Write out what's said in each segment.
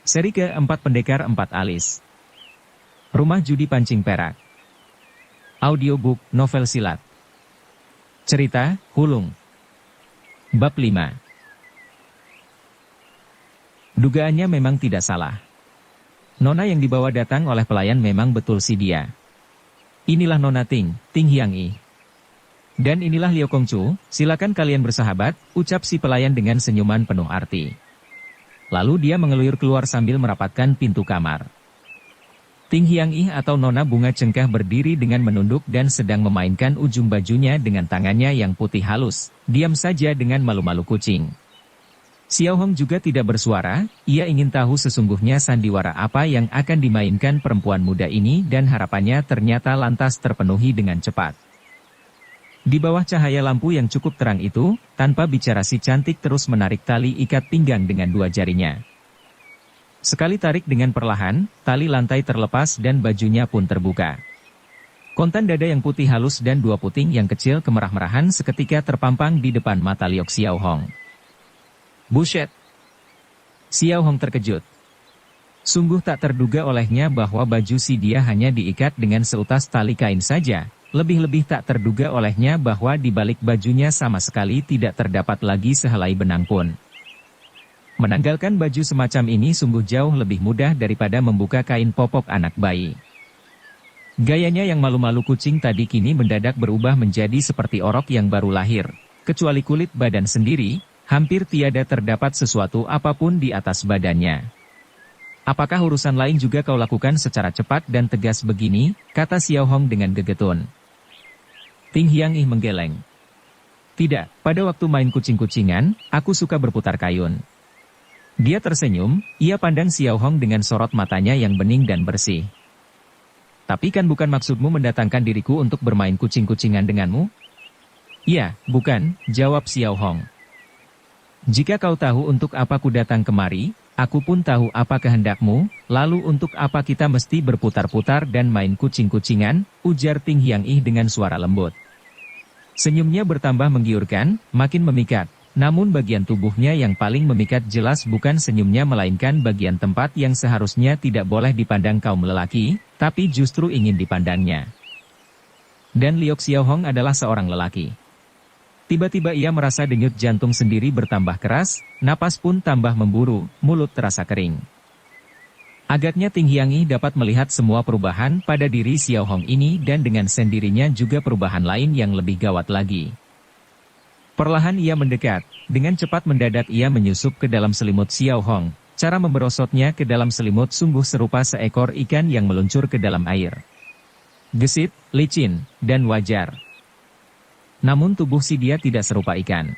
Seri ke-4 Pendekar Empat Alis. Rumah Judi Pancing Perak. Audiobook, novel silat. Cerita, Hulung. Bab 5. Dugaannya memang tidak salah. Nona yang dibawa datang oleh pelayan memang betul si dia. Inilah Nona Ting Hiang I. Dan inilah Liu Kongcu, silakan kalian bersahabat, ucap si pelayan dengan senyuman penuh arti. Lalu dia mengeluyur keluar sambil merapatkan pintu kamar. Ting Hiang I atau Nona Bunga Cengkeh berdiri dengan menunduk dan sedang memainkan ujung bajunya dengan tangannya yang putih halus, diam saja dengan malu-malu kucing. Xiao Hong juga tidak bersuara, ia ingin tahu sesungguhnya sandiwara apa yang akan dimainkan perempuan muda ini dan harapannya ternyata lantas terpenuhi dengan cepat. Di bawah cahaya lampu yang cukup terang itu, tanpa bicara si cantik terus menarik tali ikat pinggang dengan dua jarinya. Sekali tarik dengan perlahan, tali lantai terlepas dan bajunya pun terbuka. Kontan dada yang putih halus dan dua puting yang kecil kemerah-merahan seketika terpampang di depan mata Liok Xiao Hong. Buset! Xiao Hong terkejut. Sungguh tak terduga olehnya bahwa baju si dia hanya diikat dengan seutas tali kain saja. Lebih-lebih tak terduga olehnya bahwa di balik bajunya sama sekali tidak terdapat lagi sehelai benang pun. Menanggalkan baju semacam ini sungguh jauh lebih mudah daripada membuka kain popok anak bayi. Gayanya yang malu-malu kucing tadi kini mendadak berubah menjadi seperti orok yang baru lahir. Kecuali kulit badan sendiri, hampir tiada terdapat sesuatu apapun di atas badannya. Apakah urusan lain juga kau lakukan secara cepat dan tegas begini, kata Xiao Hong dengan gegetun. Ting Hiang I menggeleng. Tidak, pada waktu main kucing-kucingan, aku suka berputar kayun. Dia tersenyum, ia pandang Xiao Hong dengan sorot matanya yang bening dan bersih. Tapi kan bukan maksudmu mendatangkan diriku untuk bermain kucing-kucingan denganmu? Iya, bukan, jawab Xiao Hong. Jika kau tahu untuk apa ku datang kemari, aku pun tahu apa kehendakmu, lalu untuk apa kita mesti berputar-putar dan main kucing-kucingan, ujar Ting Hiang I dengan suara lembut. Senyumnya bertambah menggiurkan, makin memikat, namun bagian tubuhnya yang paling memikat jelas bukan senyumnya melainkan bagian tempat yang seharusnya tidak boleh dipandang kaum lelaki, tapi justru ingin dipandangnya. Dan Liok Xiao Hong adalah seorang lelaki. Tiba-tiba ia merasa denyut jantung sendiri bertambah keras, napas pun tambah memburu, mulut terasa kering. Agaknya Ting Hiang I dapat melihat semua perubahan pada diri Xiao Hong ini dan dengan sendirinya juga perubahan lain yang lebih gawat lagi. Perlahan ia mendekat, dengan cepat mendadak ia menyusup ke dalam selimut Xiao Hong, cara memberosotnya ke dalam selimut sungguh serupa seekor ikan yang meluncur ke dalam air. Gesit, licin, dan wajar. Namun tubuh si dia tidak serupa ikan.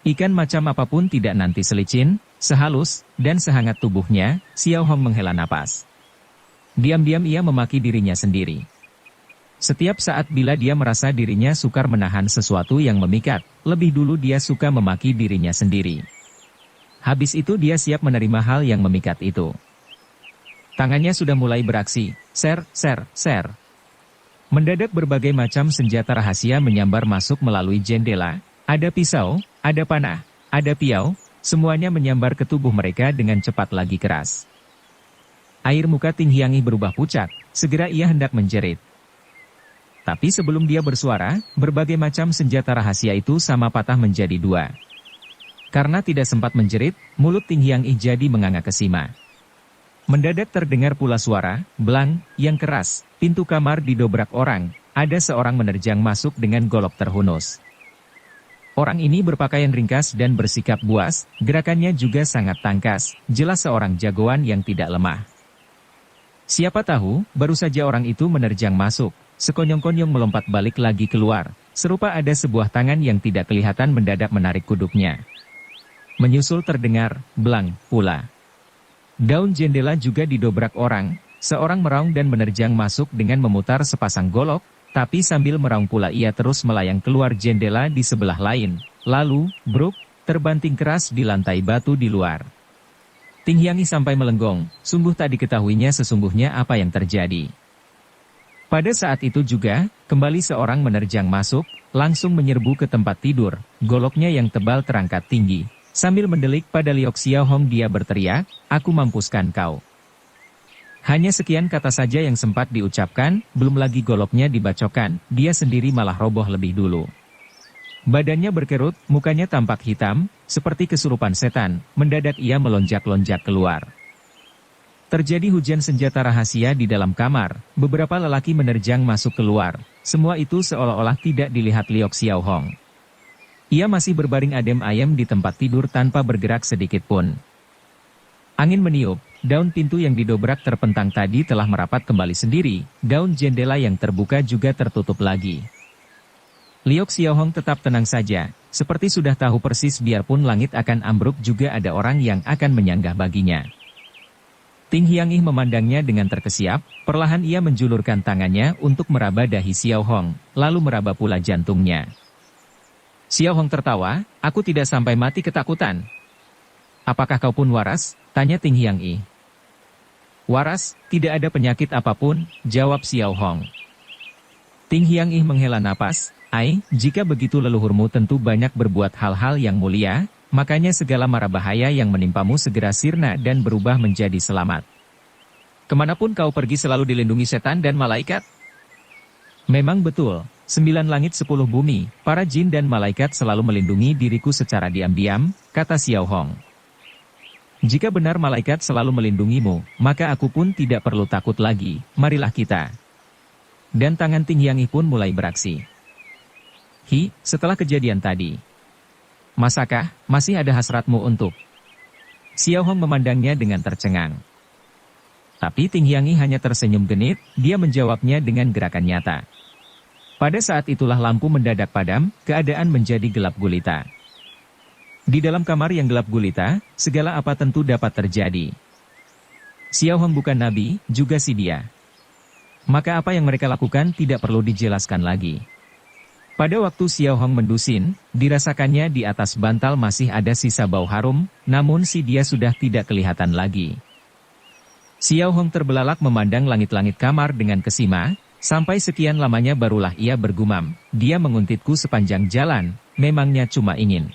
Ikan macam apapun tidak nanti selicin, sehalus, dan sehangat tubuhnya. Xiao Hong menghela napas. Diam-diam ia memaki dirinya sendiri. Setiap saat bila dia merasa dirinya sukar menahan sesuatu yang memikat, lebih dulu dia suka memaki dirinya sendiri. Habis itu dia siap menerima hal yang memikat itu. Tangannya sudah mulai beraksi, ser. Mendadak berbagai macam senjata rahasia menyambar masuk melalui jendela, ada pisau, ada panah, ada piau, semuanya menyambar ke tubuh mereka dengan cepat lagi keras. Air muka Ting Hiang I berubah pucat, segera ia hendak menjerit. Tapi sebelum dia bersuara, berbagai macam senjata rahasia itu sama patah menjadi dua. Karena tidak sempat menjerit, mulut Ting Hiang I jadi menganga kesima. Mendadak terdengar pula suara, belang, yang keras, pintu kamar didobrak orang, ada seorang menerjang masuk dengan golok terhunus. Orang ini berpakaian ringkas dan bersikap buas, gerakannya juga sangat tangkas, jelas seorang jagoan yang tidak lemah. Siapa tahu, baru saja orang itu menerjang masuk, sekonyong-konyong melompat balik lagi keluar, serupa ada sebuah tangan yang tidak kelihatan mendadak menarik kuduknya. Menyusul terdengar, belang, pula. Daun jendela juga didobrak orang, seorang meraung dan menerjang masuk dengan memutar sepasang golok, tapi sambil meraung pula ia terus melayang keluar jendela di sebelah lain, lalu, bruk, terbanting keras di lantai batu di luar. Ting Hiang I sampai melenggong, sungguh tak diketahuinya sesungguhnya apa yang terjadi. Pada saat itu juga, kembali seorang menerjang masuk, langsung menyerbu ke tempat tidur, goloknya yang tebal terangkat tinggi. Sambil mendelik pada Liok Xiao Hong dia berteriak, aku mampuskan kau. Hanya sekian kata saja yang sempat diucapkan, belum lagi goloknya dibacokan, dia sendiri malah roboh lebih dulu. Badannya berkerut, mukanya tampak hitam, seperti kesurupan setan, mendadak ia melonjak-lonjak keluar. Terjadi hujan senjata rahasia di dalam kamar, beberapa lelaki menerjang masuk keluar, semua itu seolah-olah tidak dilihat Liok Xiao Hong. Ia masih berbaring adem ayem di tempat tidur tanpa bergerak sedikit pun. Angin meniup, daun pintu yang didobrak terpentang tadi telah merapat kembali sendiri, daun jendela yang terbuka juga tertutup lagi. Liok Xiao Hong tetap tenang saja, seperti sudah tahu persis biarpun langit akan ambruk juga ada orang yang akan menyanggah baginya. Ting Hiang Ih memandangnya dengan terkesiap, perlahan ia menjulurkan tangannya untuk meraba dahi Xiao Hong, lalu meraba pula jantungnya. Xiao Hong tertawa, aku tidak sampai mati ketakutan. Apakah kau pun waras? Tanya Ting Hiang Ih. Waras, tidak ada penyakit apapun, jawab Xiao Hong. Ting Hiang Ih menghela napas, jika begitu leluhurmu tentu banyak berbuat hal-hal yang mulia, makanya segala mara bahaya yang menimpamu segera sirna dan berubah menjadi selamat. Kemanapun kau pergi selalu dilindungi setan dan malaikat? Memang betul. 9 langit 10 bumi, para jin dan malaikat selalu melindungi diriku secara diam-diam, kata Xiao Hong. Jika benar malaikat selalu melindungimu, maka aku pun tidak perlu takut lagi, marilah kita. Dan tangan Ting Hiang Ih pun mulai beraksi. Setelah kejadian tadi, masakah masih ada hasratmu untuk? Xiao Hong memandangnya dengan tercengang. Tapi Ting Hiang Ih hanya tersenyum genit, dia menjawabnya dengan gerakan nyata. Pada saat itulah lampu mendadak padam, keadaan menjadi gelap gulita. Di dalam kamar yang gelap gulita, segala apa tentu dapat terjadi. Xiao Hong bukan nabi, juga si dia. Maka apa yang mereka lakukan tidak perlu dijelaskan lagi. Pada waktu Xiao Hong mendusin, dirasakannya di atas bantal masih ada sisa bau harum, namun si dia sudah tidak kelihatan lagi. Xiao Hong terbelalak memandang langit-langit kamar dengan kesima. Sampai sekian lamanya barulah ia bergumam, dia menguntitku sepanjang jalan, memangnya cuma ingin.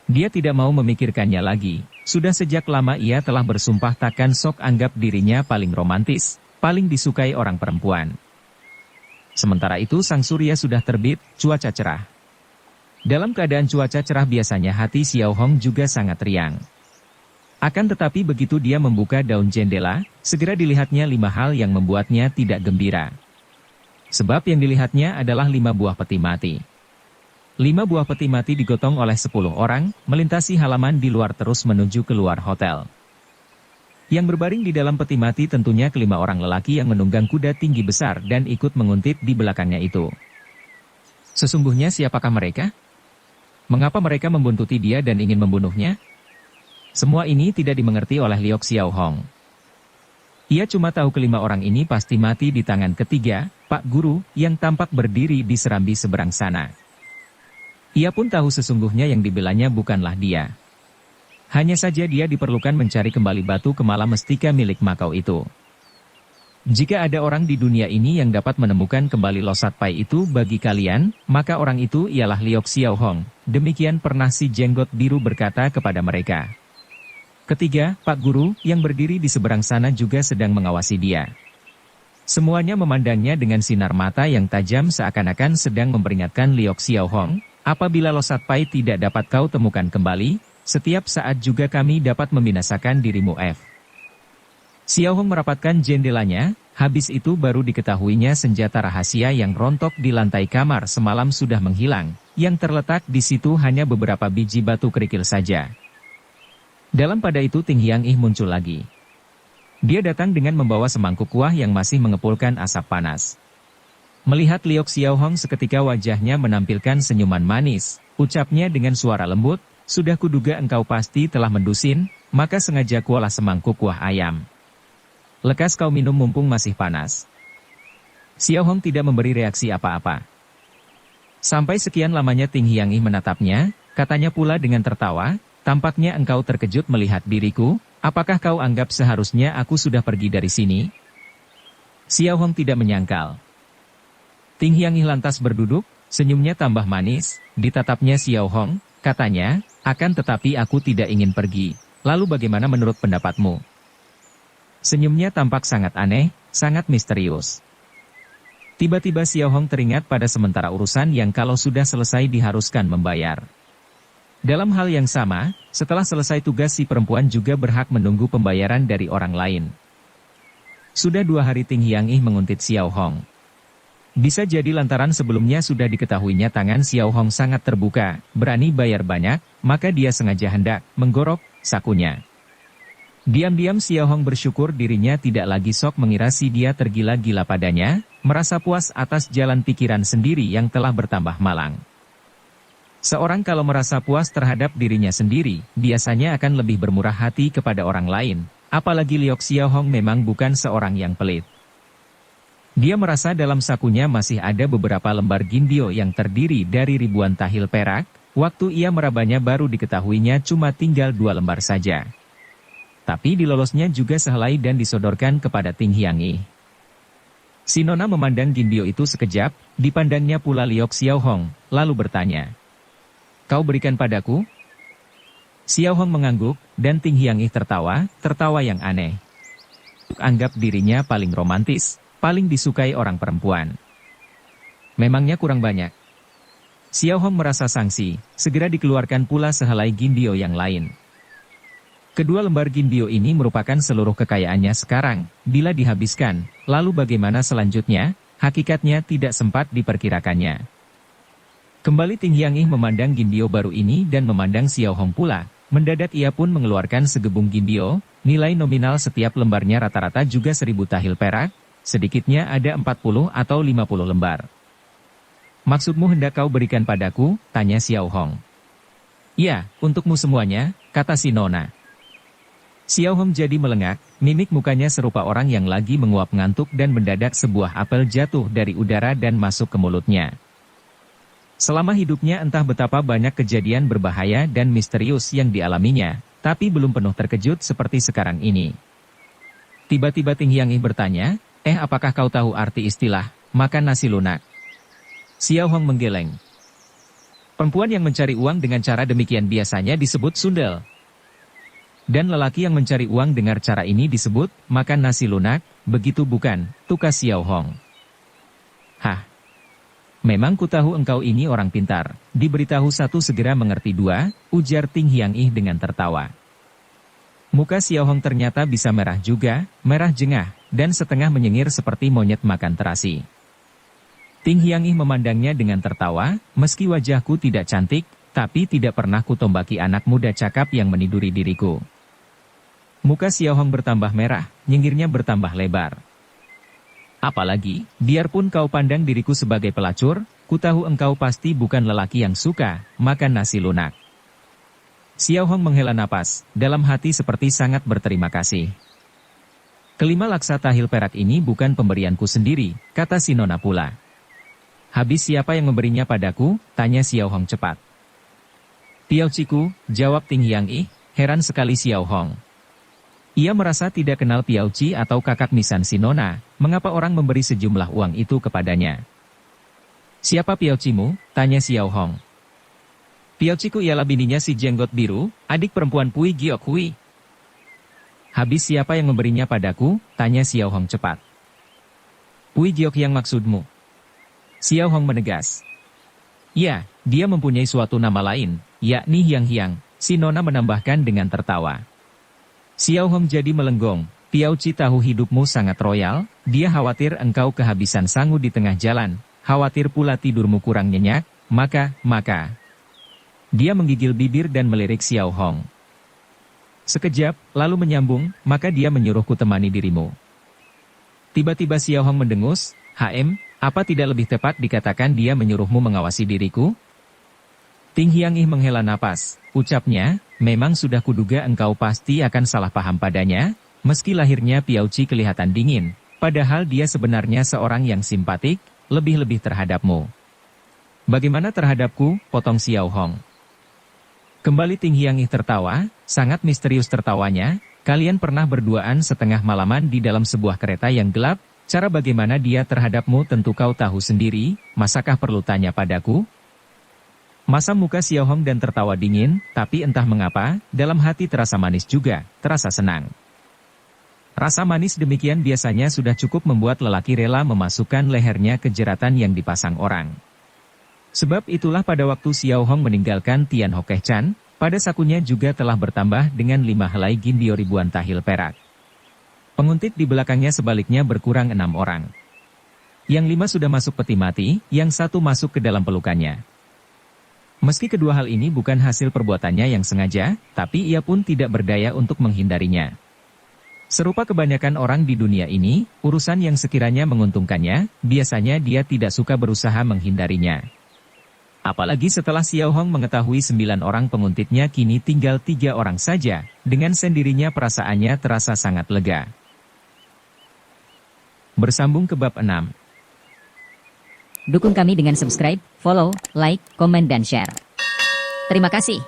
Dia tidak mau memikirkannya lagi, sudah sejak lama ia telah bersumpah takkan sok anggap dirinya paling romantis, paling disukai orang perempuan. Sementara itu sang surya sudah terbit, cuaca cerah. Dalam keadaan cuaca cerah biasanya hati Xiao Hong juga sangat riang. Akan tetapi begitu dia membuka daun jendela, segera dilihatnya 5 hal yang membuatnya tidak gembira. Sebab yang dilihatnya adalah 5 buah peti mati. 5 buah peti mati digotong oleh 10 orang, melintasi halaman di luar terus menuju keluar hotel. Yang berbaring di dalam peti mati tentunya kelima orang lelaki yang menunggang kuda tinggi besar dan ikut menguntit di belakangnya itu. Sesungguhnya siapakah mereka? Mengapa mereka membuntuti dia dan ingin membunuhnya? Semua ini tidak dimengerti oleh Liok Xiao Hong. Ia cuma tahu kelima orang ini pasti mati di tangan ketiga, Pak Guru, yang tampak berdiri di serambi seberang sana. Ia pun tahu sesungguhnya yang dibelanya bukanlah dia. Hanya saja dia diperlukan mencari kembali batu kemala mestika milik Makau itu. Jika ada orang di dunia ini yang dapat menemukan kembali Losat Pai itu bagi kalian, maka orang itu ialah Liok Xiao Hong. Demikian pernah si jenggot biru berkata kepada mereka. Ketiga, Pak Guru, yang berdiri di seberang sana juga sedang mengawasi dia. Semuanya memandangnya dengan sinar mata yang tajam seakan-akan sedang memperingatkan Liok Xiao Hong, apabila Losat Pai tidak dapat kau temukan kembali, setiap saat juga kami dapat membinasakan dirimu. Xiao Hong merapatkan jendelanya, habis itu baru diketahuinya senjata rahasia yang rontok di lantai kamar semalam sudah menghilang, yang terletak di situ hanya beberapa biji batu kerikil saja. Dalam pada itu Ting Hiang Ih muncul lagi. Dia datang dengan membawa semangkuk kuah yang masih mengepulkan asap panas. Melihat Liok Xiao Hong seketika wajahnya menampilkan senyuman manis, ucapnya dengan suara lembut, sudah kuduga engkau pasti telah mendusin, maka sengaja kuolah semangkuk kuah ayam. Lekas kau minum mumpung masih panas. Xiao Hong tidak memberi reaksi apa-apa. Sampai sekian lamanya Ting Hiang Ih menatapnya, katanya pula dengan tertawa, tampaknya engkau terkejut melihat diriku, apakah kau anggap seharusnya aku sudah pergi dari sini? Xiao Hong tidak menyangkal. Ting Hiang Ih lantas berduduk, senyumnya tambah manis, ditatapnya Xiao Hong, katanya, Akan tetapi aku tidak ingin pergi. Lalu bagaimana menurut pendapatmu? Senyumnya tampak sangat aneh, sangat misterius. Tiba-tiba Xiao Hong teringat pada sementara urusan yang kalau sudah selesai diharuskan membayar. Dalam hal yang sama, setelah selesai tugas si perempuan juga berhak menunggu pembayaran dari orang lain. Sudah 2 hari Ting Hiang-ih menguntit Xiao Hong. Bisa jadi lantaran sebelumnya sudah diketahuinya tangan Xiao Hong sangat terbuka, berani bayar banyak, maka dia sengaja hendak menggorok sakunya. Diam-diam Xiao Hong bersyukur dirinya tidak lagi sok mengira si dia tergila-gila padanya, merasa puas atas jalan pikiran sendiri yang telah bertambah malang. Seorang kalau merasa puas terhadap dirinya sendiri, biasanya akan lebih bermurah hati kepada orang lain, apalagi Liok Xiao Hong memang bukan seorang yang pelit. Dia merasa dalam sakunya masih ada beberapa lembar ginbio yang terdiri dari ribuan tahil perak, waktu ia merabanya baru diketahuinya cuma tinggal 2 lembar saja. Tapi dilolosnya juga sehelai dan disodorkan kepada Ting Hiang-ih. Si Nona memandang ginbio itu sekejap, dipandangnya pula Liok Xiao Hong, lalu bertanya, "Kau berikan padaku?" Xiao Hong mengangguk, dan Ting Hiang-ih tertawa yang aneh. Anggap dirinya paling romantis, paling disukai orang perempuan. Memangnya kurang banyak. Xiao Hong merasa sangsi, segera dikeluarkan pula sehelai ginbio yang lain. Kedua lembar ginbio ini merupakan seluruh kekayaannya sekarang, bila dihabiskan, lalu bagaimana selanjutnya, hakikatnya tidak sempat diperkirakannya. Kembali Ting Hiang-ih memandang ginbio baru ini dan memandang Xiao Hong pula, mendadak ia pun mengeluarkan segebung ginbio, nilai nominal setiap lembarnya rata-rata juga 1000 tahil perak, sedikitnya ada 40 atau 50 lembar. "Maksudmu hendak kau berikan padaku?" tanya Xiao Hong. "Ya, untukmu semuanya," kata si Nona. Xiao Hong jadi melengak, mimik mukanya serupa orang yang lagi menguap ngantuk dan mendadak sebuah apel jatuh dari udara dan masuk ke mulutnya. Selama hidupnya entah betapa banyak kejadian berbahaya dan misterius yang dialaminya, tapi belum penuh terkejut seperti sekarang ini. Tiba-tiba Ting Hiang-ih bertanya, apakah kau tahu arti istilah makan nasi lunak?" Xiao Hong menggeleng. Perempuan yang mencari uang dengan cara demikian biasanya disebut sundel. Dan lelaki yang mencari uang dengan cara ini disebut makan nasi lunak, begitu bukan, tukas Xiao Hong. "Hah? Memang ku tahu engkau ini orang pintar, diberitahu satu segera mengerti dua," ujar Ting Hiang-ih dengan tertawa. Muka Xiao Hong ternyata bisa merah juga, merah jengah, dan setengah menyengir seperti monyet makan terasi. Ting Hiang-ih memandangnya dengan tertawa, "Meski wajahku tidak cantik, tapi tidak pernah kutombaki anak muda cakap yang meniduri diriku." Muka Xiao Hong bertambah merah, nyengirnya bertambah lebar. "Apalagi, biarpun kau pandang diriku sebagai pelacur, ku tahu engkau pasti bukan lelaki yang suka makan nasi lunak." Xiao Hong menghela napas, dalam hati seperti sangat berterima kasih. "Kelima laksa tahil perak ini bukan pemberianku sendiri," kata si Nona pula. "Habis siapa yang memberinya padaku?" tanya Xiao Hong cepat. "Piauciku," jawab Ting Hiang-ih, heran sekali Xiao Hong. Ia merasa tidak kenal Piauci atau kakak misan si Nona, mengapa orang memberi sejumlah uang itu kepadanya. "Siapa Piaucimu?" tanya Xiao Hong. "Piauciku ialah bininya si jenggot biru, adik perempuan Pui Giok Hui." "Habis siapa yang memberinya padaku?" tanya Xiao Hong cepat. "Pui Giok yang maksudmu?" Xiao Hong menegas. "Ya, dia mempunyai suatu nama lain, yakni Hiang Hiang," si Nona menambahkan dengan tertawa. Xiao Hong jadi melenggong, "Piauci tahu hidupmu sangat royal, dia khawatir engkau kehabisan sangu di tengah jalan, khawatir pula tidurmu kurang nyenyak, maka. Dia menggigil bibir dan melirik Xiao Hong. Sekejap, lalu menyambung, "Maka dia menyuruhku temani dirimu." Tiba-tiba Xiao Hong mendengus, "Apa tidak lebih tepat dikatakan dia menyuruhmu mengawasi diriku?" Ting Hiang-ih menghela napas, ucapnya, "Memang sudah kuduga engkau pasti akan salah paham padanya, meski lahirnya Piauci kelihatan dingin, padahal dia sebenarnya seorang yang simpatik, lebih-lebih terhadapmu." "Bagaimana terhadapku?" potong Xiao Hong. Kembali Ting Hiang-ih tertawa, sangat misterius tertawanya, "Kalian pernah berduaan setengah malaman di dalam sebuah kereta yang gelap, cara bagaimana dia terhadapmu tentu kau tahu sendiri, masakah perlu tanya padaku?" Masa muka Xiao Hong dan tertawa dingin, tapi entah mengapa, dalam hati terasa manis juga, terasa senang. Rasa manis demikian biasanya sudah cukup membuat lelaki rela memasukkan lehernya ke jeratan yang dipasang orang. Sebab itulah pada waktu Xiao Hong meninggalkan Tian Hokeh Chan, pada sakunya juga telah bertambah dengan 5 helai gindio ribuan tahil perak. Penguntit di belakangnya sebaliknya berkurang 6 orang. Yang 5 sudah masuk peti mati, yang 1 masuk ke dalam pelukannya. Meski kedua hal ini bukan hasil perbuatannya yang sengaja, tapi ia pun tidak berdaya untuk menghindarinya. Serupa kebanyakan orang di dunia ini, urusan yang sekiranya menguntungkannya, biasanya dia tidak suka berusaha menghindarinya. Apalagi setelah Xiao Hong mengetahui 9 orang penguntitnya kini tinggal 3 orang saja, dengan sendirinya perasaannya terasa sangat lega. Bersambung ke bab 6. Dukung kami dengan subscribe, follow, like, komen dan share. Terima kasih.